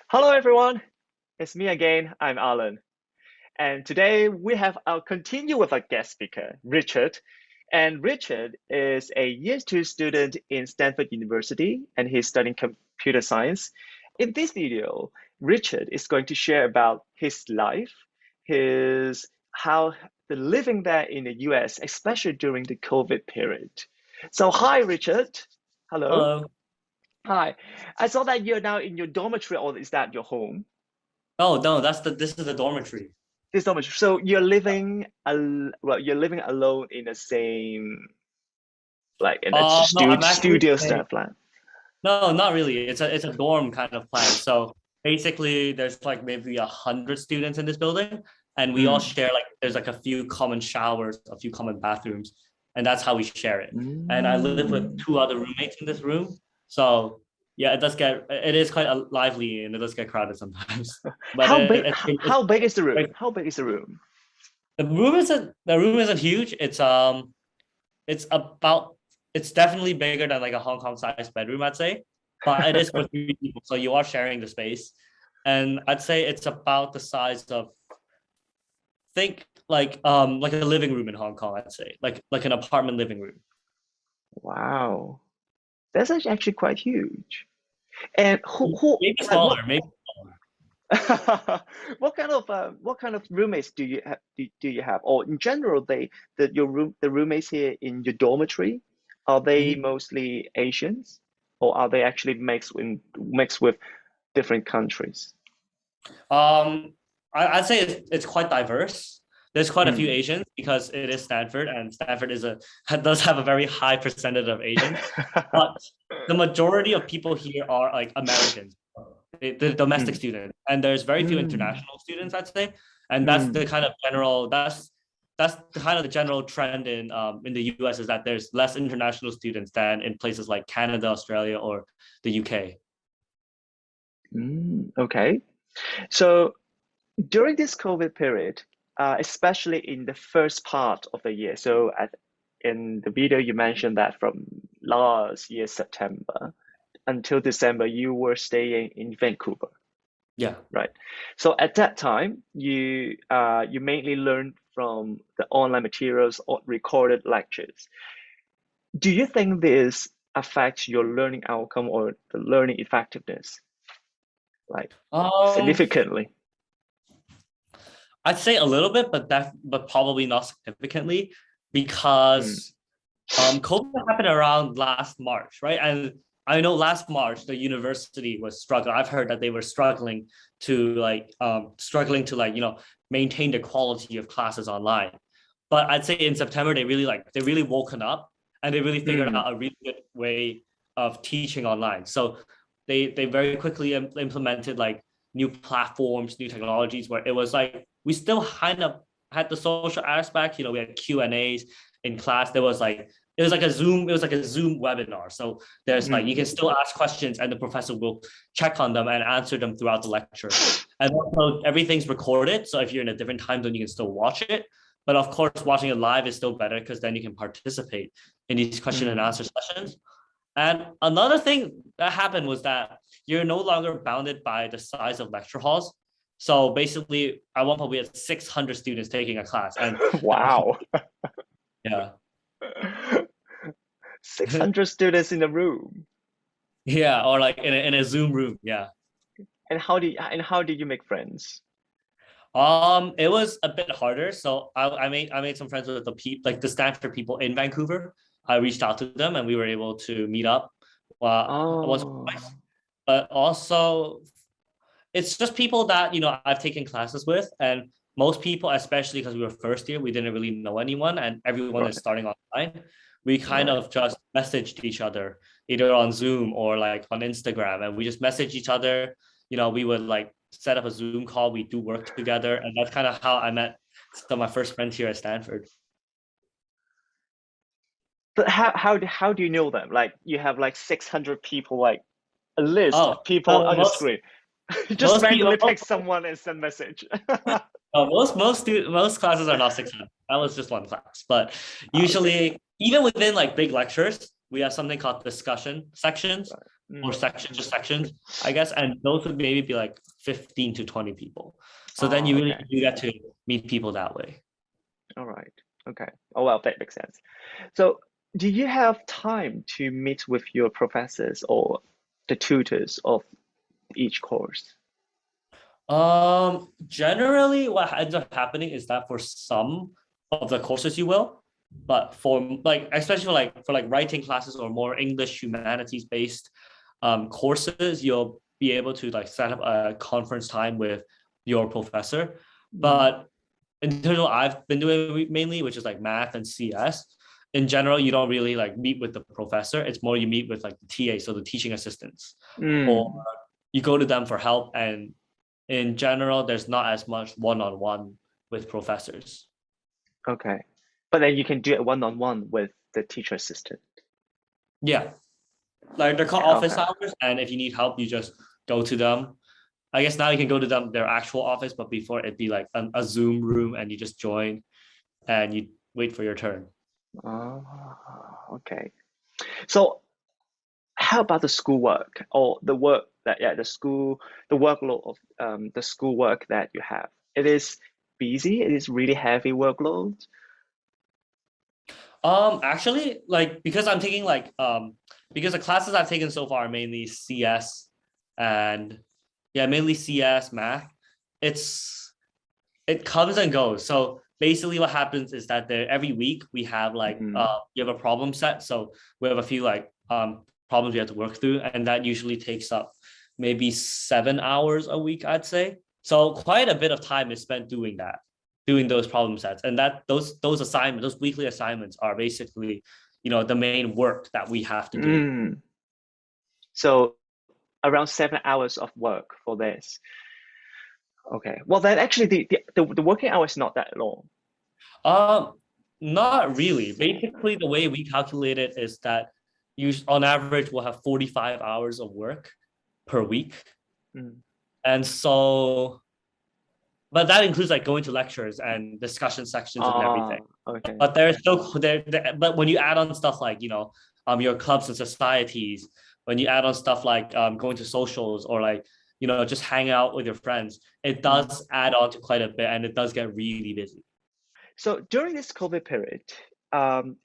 Hello, everyone. It's me again. I'm Alan. And today I'll continue with our guest speaker, Richard. And Richard is a year two student in Stanford University, and he's studying computer science. In this video, Richard is going to share about his life, his how the living there in the US, especially during the COVID period. So, hi, Richard. Hello. Hello. Hi. I saw that you're now in your dormitory, or is that your home? Oh no, this is the dormitory. This dormitory. So you're living alone in the same like in a No, I'm actually studio style flat. no, not really. It's a dorm kind of plan. So basically, there's like maybe 100 students in this building, and we all Mm. share like there's like a few common showers, a few common bathrooms, and that's how we share it. And I live with Mm. two other roommates in this room, so yeah, it is quite lively and it does get crowded sometimes. But How big is the room? it's How big is the room? the room isn't huge. It's about it's definitely bigger than like a Hong Kong sized bedroom, I'd say. But it is for three people, so you are sharing the space. And I'd say it's about the size of think like a living room in Hong Kong, I'd say. Like an apartment living room. Wow. That's actually quite huge. And who Maybe like smaller, maybe smaller. what kind of roommates do you have? Or in general, the roommates here in your dormitory, are they Mhm. mostly Asians, or are they actually mixed with different countries? Um I'd say it's quite diverse. There's quite a few Mm. Asians because it is Stanford, and Stanford does have a very high percentage of Asians. But the majority of people here are like Americans, the domestic Mm. students, and there's very few Mm. international students, I'd say, and Mm. that's the kind of the general trend in the US is that there's less international students than in places like Canada, Australia, or the UK. Mm. Okay. So during this COVID period, especially in the first part of the year, in the video you mentioned that from last year September until December you were staying in Vancouver, Yeah. right? So at that time you mainly learned from the online materials or recorded lectures. Do you think this affects your learning outcome or the learning effectiveness, like Um, significantly? I'd say a little bit, but probably not significantly Mm. because COVID happened around last March, right? And I know last March the university was struggling. I've heard that they were struggling to maintain the quality of classes online. But I'd say in September they really woken up and they really figured Mm. out a really good way of teaching online. So they very quickly implemented like new platforms, new technologies where it was like we still kind of had the social aspect. We had Q&As in class. It was like a Zoom webinar. So there's like you Mm. can still ask questions and the professor will check on them and answer them throughout the lecture. And also everything's recorded. So if you're in a different time zone, you can still watch it. But of course, watching it live is still better because then you can participate in these question and Mm. answer sessions. And another thing that happened was that you're no longer bounded by the size of lecture halls. So basically, at one point we had 600 students taking a class, and Wow. yeah, 600 students in a room. yeah, or like in a Zoom room, yeah. And how did you make friends? It was a bit harder. So I made some friends with the Stanford people in Vancouver. I reached out to them, and we were able to meet up once or Oh, twice. But also, it's just people that I've taken classes with, and most people, especially because we were first year, we didn't really know anyone, and everyone is right, starting online. We kind right. of just messaged each other either on Zoom or like on Instagram, and we just message each other. We would like set up a Zoom call. We do work together, and that's kind of how I met some of my first friends here at Stanford. But how do you know them? Like you have like 600 people, like a list Oh, of people so on your screen. You just most people randomly pick someone and send message. most classes are not 600. That was just one class, but Okay. usually even within like big lectures, we have something called discussion sections Right. or section to sections, I guess, and those would maybe be like 15 to 20 people. So then you really Okay. do get to meet people that way. All right. Okay. Oh, well, that makes sense. So, do you have time to meet with your professors or the tutors of each course? Generally, what ends up happening is that for some of the courses you will, but for like especially for like writing classes or more English humanities based courses, you'll be able to like set up a conference time with your professor. Mm, But in terms of what I've been doing mainly, which is like math and CS, in general, you don't really like meet with the professor. It's more you meet with like the TA, so the teaching assistants, or mm, you go to them for help. And in general, there's not as much one-on-one with professors. okay. But then you can do it one-on-one with the teacher assistant. Yeah, like they're called office Okay. hours, and if you need help, you just go to them. I guess now you can go to them their actual office, but before it'd be like a Zoom room, and you just join and you wait for your turn. Okay. So, how about the schoolwork or the work that, yeah, the workload of the schoolwork that you have? It is busy. It is really heavy workload. Actually, like because I'm taking like because the classes I've taken so far are mainly CS and yeah, mainly CS math. It's it comes and goes. So basically what happens is that there every week we have like Mm, you have a problem set. So we have a few like problems we have to work through, and that usually takes up maybe 7 hours a week, I'd say. So quite a bit of time is spent doing that, doing those problem sets. And that those assignments, those weekly assignments are basically, the main work that we have to do. mm. So around 7 hours of work for this. Okay. Well, then actually the working hour is not that long. Um, Not really. Basically, the way we calculate it is that you on average will have 45 hours of work per week. Mm. And so, but that includes like going to lectures and discussion sections and everything. Okay. But there's still but when you add on stuff like, your clubs and societies, when you add on stuff like going to socials or like, just hang out with your friends, it Mm. does add on to quite a bit and it does get really busy. So during this COVID period,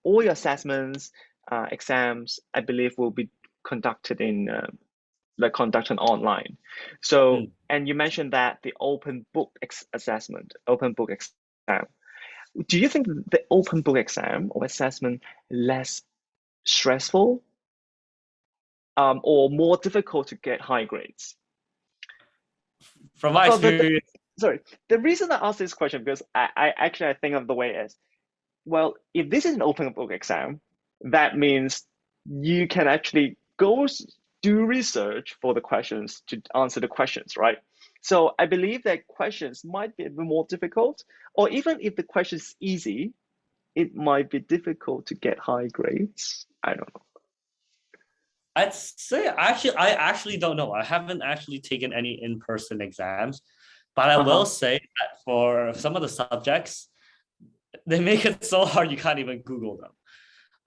all your assessments, exams, I believe, will be conducted in like conducted online. So, Mm. and you mentioned that the open book assessment, open book exam. Do you think the open book exam or assessment less stressful, or more difficult to get high grades? From my Well, experience, sorry, the reason I ask this question because I think of the way is, well, if this is an open book exam, that means you can actually do research for the questions to answer the questions, right? So I believe that questions might be a bit more difficult, or even if the question is easy, it might be difficult to get high grades. I don't know. I'd say I actually don't know. I haven't actually taken any in-person exams, but I will Uh-huh. say that for some of the subjects, they make it so hard you can't even Google them.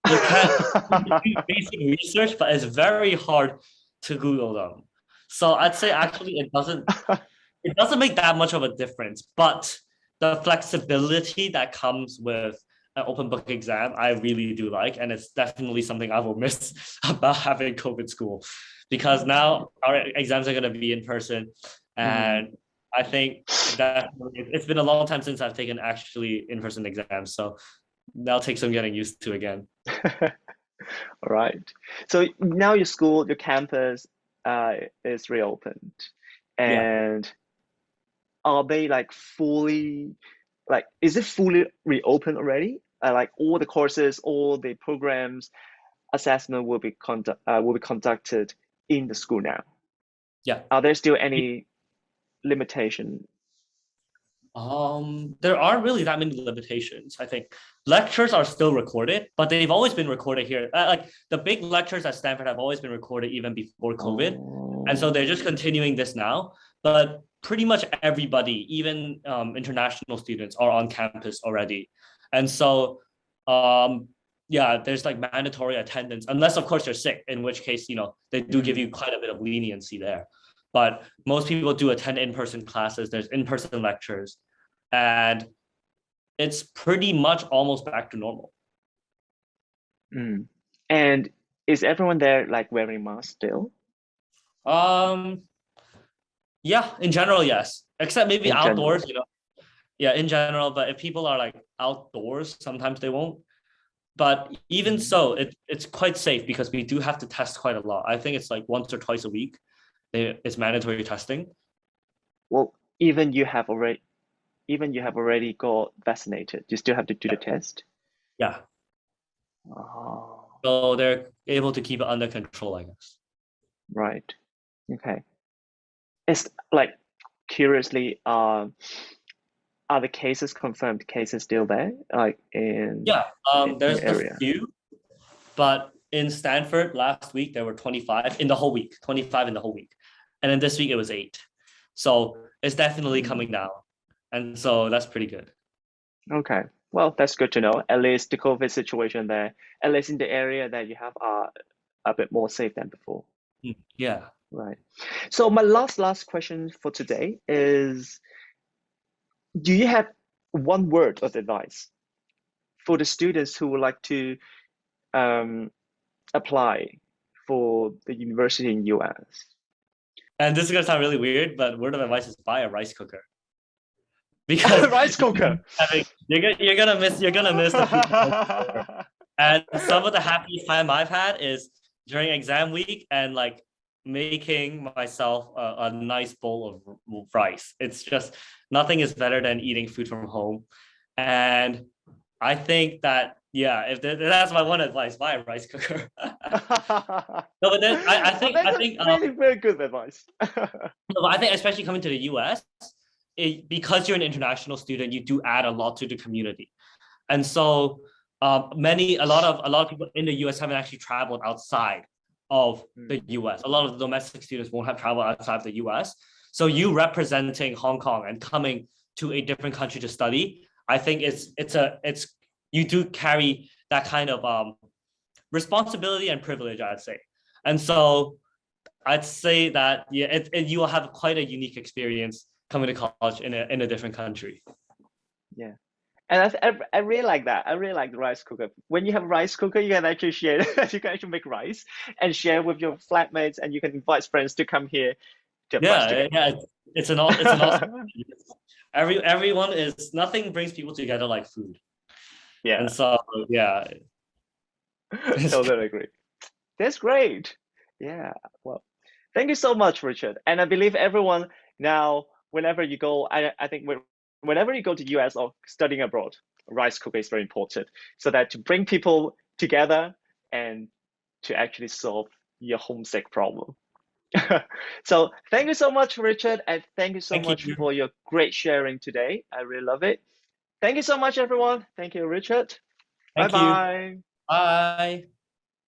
You can do basic research, but it's very hard to Google them. So I'd say actually it doesn't make that much of a difference, but the flexibility that comes with an open book exam, I really do like, and it's definitely something I will miss about having COVID school, because now our exams are going to be in person, Mm. and I think that it's been a long time since I've taken actually in person exams, so that'll take some getting used to again. All right. So now your school, your campus, is reopened, Yeah. and are they like is it fully reopened already? Like all the courses, all the programs, assessment will be conducted in the school now. Yeah. Are there still any limitation? There aren't really that many limitations. I think lectures are still recorded, but they've always been recorded here. Like the big lectures at Stanford have always been recorded even before COVID, and so Oh, they're just continuing this now. But pretty much everybody, even international students, are on campus already, and so yeah, there's like mandatory attendance, unless of course you're sick, in which case, they do give you quite a bit of leniency there. But most people do attend in-person classes, there's in-person lectures, and it's pretty much almost back to normal. Mm. And is everyone there like wearing masks still? Um, yeah, in general, yes. Except maybe In general. outdoors, Yeah, in general, but if people are like outdoors, sometimes they won't. But even Mm. so, it's quite safe because we do have to test quite a lot. I think it's like once or twice a week. It's mandatory testing. Well, even you have already got vaccinated, you still have to do the test. Yeah. Oh, So they're able to keep it under control, I guess. right. Okay. It's like curiously, are the cases confirmed cases still there, like Yeah. in There's the a area? few, but in Stanford last week there were 25 in the whole week, 25 in the whole week. And then this week it was 8. So it's definitely Mm. coming down. And so that's pretty good. Okay. Well, that's good to know. At least the COVID situation there, at least in the area that you have, are a bit more safe than before. Yeah. Right. So my last question for today is, do you have one word of advice for the students who would like to um, apply for the university in US? And this is gonna sound really weird, but word of advice is buy a rice cooker because Rice cooker. you're gonna miss the food. And some of the happiest time I've had is during exam week and like making myself a nice bowl of rice. It's just nothing is better than eating food from home. And I think that yeah, if that's my one advice, buy a rice cooker. No, but then I Oh, think that's I a think really very good advice. no, but I think especially coming to the US, because you're an international student, you do add a lot to the community. And so a lot of people in the US haven't actually traveled outside of the Mm. US. A lot of the domestic students won't have traveled outside of the US. So you representing Hong Kong and coming to a different country to study, I think it's you do carry that kind of responsibility and privilege, I'd say. And so I'd say that yeah, you will have quite a unique experience coming to college in a different country. Yeah. And I really like that. I really like the rice cooker. When you have a rice cooker, you can actually share. You can actually make rice and share with your flatmates, and you can invite friends to come here to have rice Yeah, together. yeah, it's an awesome. Everyone is nothing brings people together like food, and Yeah, so yeah, it's totally agree. That's great. Yeah. Well, thank you so much, Richard. And I believe everyone now, whenever you go, I think whenever you go to US or studying abroad, rice cooker is very important. So that to bring people together and to actually solve your homesick problem. So thank you so much, Richard, and thank you so thank much you, for your great sharing today. I really love it. Thank you so much, everyone. Thank you, Richard. Bye thank you, bye. bye.